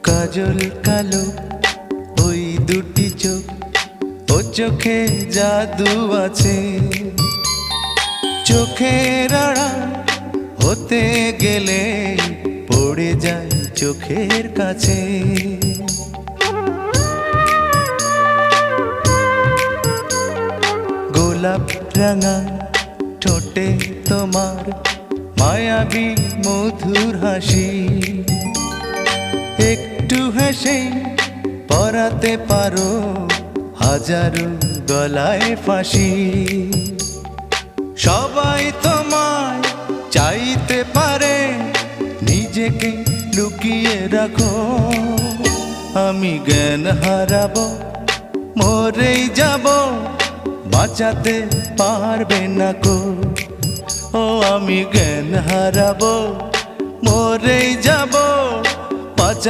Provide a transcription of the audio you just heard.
কাজল কালো ওই দুটি চোখ, ও চোখে জাদু আছে। চোখের আড়াল হতে গেলে পড়ে যায় চোখের কাছে। গোলাপ রাঙা ঠোঁটে তোমার মায়াবী মধুর হাসি, একটু হেসে পরাতে পারো হাজারো গলায় ফাঁসি। সবাই তোমায় চাইতে পারে, নিজেকে লুকিয়ে রাখো। আমি জ্ঞান হারাবো, মরেই যাব, বাঁচাতে পারবে না কো। ও আমি জ্ঞান হারাবো, মরেই যাব,